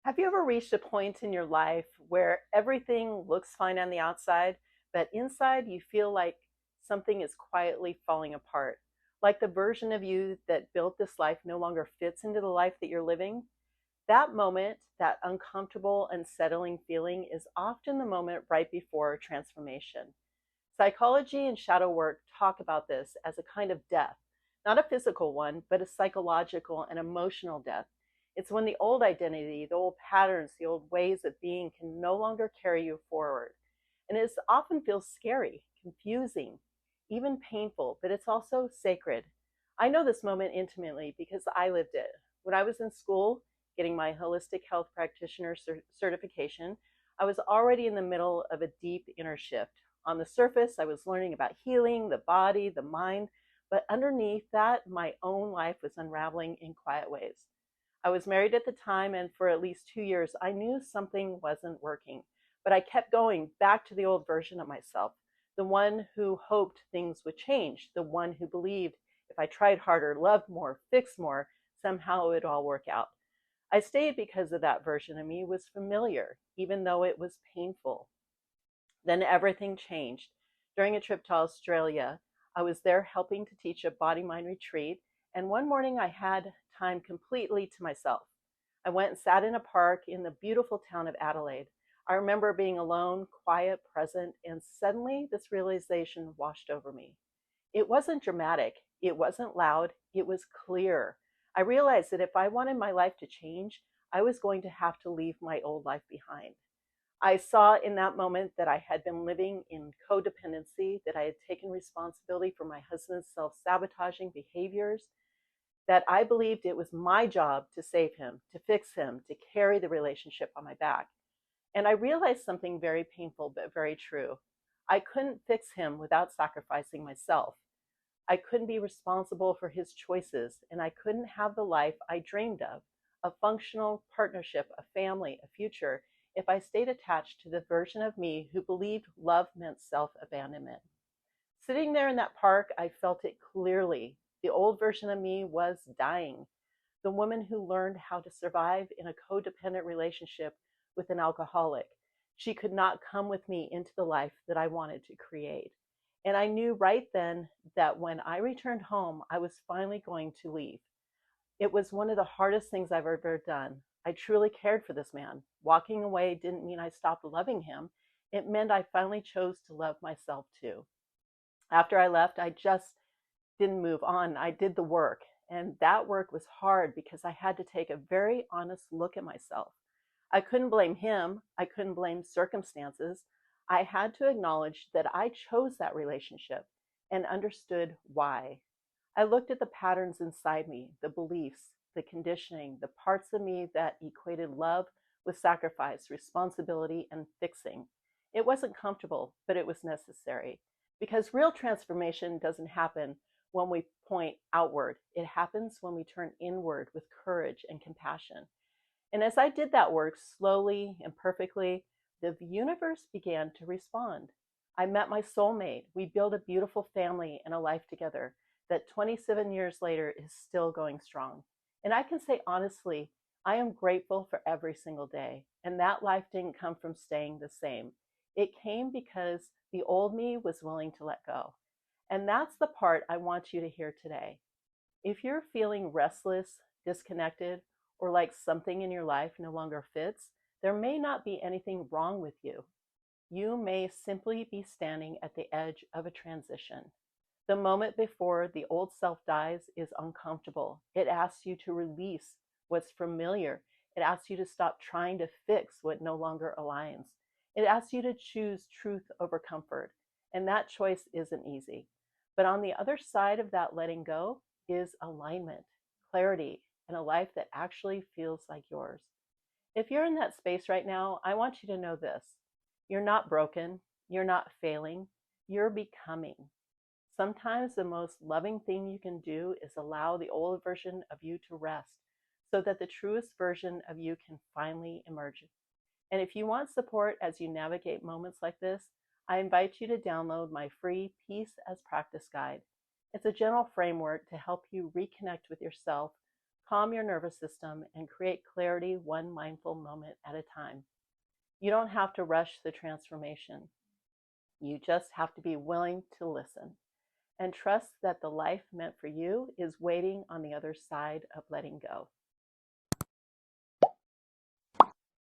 Have you ever reached a point in your life where everything looks fine on the outside, but inside you feel like something is quietly falling apart? Like the version of you that built this life no longer fits into the life that you're living? That moment, that uncomfortable, unsettling feeling, is often the moment right before transformation. Psychology and shadow work talk about this as a kind of death, not a physical one, but a psychological and emotional death. It's when the old identity, the old patterns, the old ways of being can no longer carry you forward. And it often feels scary, confusing, even painful, but it's also sacred. I know this moment intimately because I lived it. When I was in school getting my holistic health practitioner certification, I was already in the middle of a deep inner shift. On the surface, I was learning about healing, the body, the mind, but underneath that, my own life was unraveling in quiet ways. I was married at the time, and for at least 2 years, I knew something wasn't working. But I kept going back to the old version of myself, the one who hoped things would change, the one who believed if I tried harder, loved more, fixed more, somehow it would all work out. I stayed because of that version of me was familiar, even though it was painful. Then everything changed. During a trip to Australia, I was there helping to teach a body mind retreat, and one morning I had time completely to myself. I went and sat in a park in the beautiful town of Adelaide. I remember being alone, quiet, present, and suddenly this realization washed over me. It wasn't dramatic, it wasn't loud, it was clear. I realized that if I wanted my life to change, I was going to have to leave my old life behind. I saw in that moment that I had been living in codependency, that I had taken responsibility for my husband's self sabotaging behaviors, that I believed it was my job to save him, to fix him, to carry the relationship on my back. And I realized something very painful but very true. I couldn't fix him without sacrificing myself. I couldn't be responsible for his choices, and I couldn't have the life I dreamed of, a functional partnership, a family, a future, if I stayed attached to the version of me who believed love meant self abandonment. Sitting there in that park, I felt it clearly. The old version of me was dying. The woman who learned how to survive in a codependent relationship with an alcoholic. She could not come with me into the life that I wanted to create. And I knew right then that when I returned home, I was finally going to leave. It was one of the hardest things I've ever done. I truly cared for this man. Walking away didn't mean I stopped loving him. It meant I finally chose to love myself too. After I left, I just didn't move on. I did the work. And that work was hard because I had to take a very honest look at myself. I couldn't blame him. I couldn't blame circumstances. I had to acknowledge that I chose that relationship and understood why. I looked at the patterns inside me, the beliefs, the conditioning, the parts of me that equated love with sacrifice, responsibility, and fixing. It wasn't comfortable, but it was necessary. Because real transformation doesn't happen when we point outward, it happens when we turn inward with courage and compassion. And as I did that work slowly and perfectly, the universe began to respond. I met my soulmate. We built a beautiful family and a life together that 27 years later is still going strong. And I can say honestly, I am grateful for every single day. And that life didn't come from staying the same. It came because the old me was willing to let go. And that's the part I want you to hear today. If you're feeling restless, disconnected, or like something in your life no longer fits, there may not be anything wrong with you. You may simply be standing at the edge of a transition. The moment before the old self dies is uncomfortable. It asks you to release what's familiar. It asks you to stop trying to fix what no longer aligns. It asks you to choose truth over comfort. And that choice isn't easy. But on the other side of that letting go is alignment, clarity, and a life that actually feels like yours. If you're in that space right now, I want you to know this. You're not broken. You're not failing. You're becoming. Sometimes the most loving thing you can do is allow the old version of you to rest so that the truest version of you can finally emerge. And if you want support as you navigate moments like this, I invite you to download my free Peace as Practice Guide. It's a gentle framework to help you reconnect with yourself, calm your nervous system, and create clarity one mindful moment at a time. You don't have to rush the transformation. You just have to be willing to listen and trust that the life meant for you is waiting on the other side of letting go.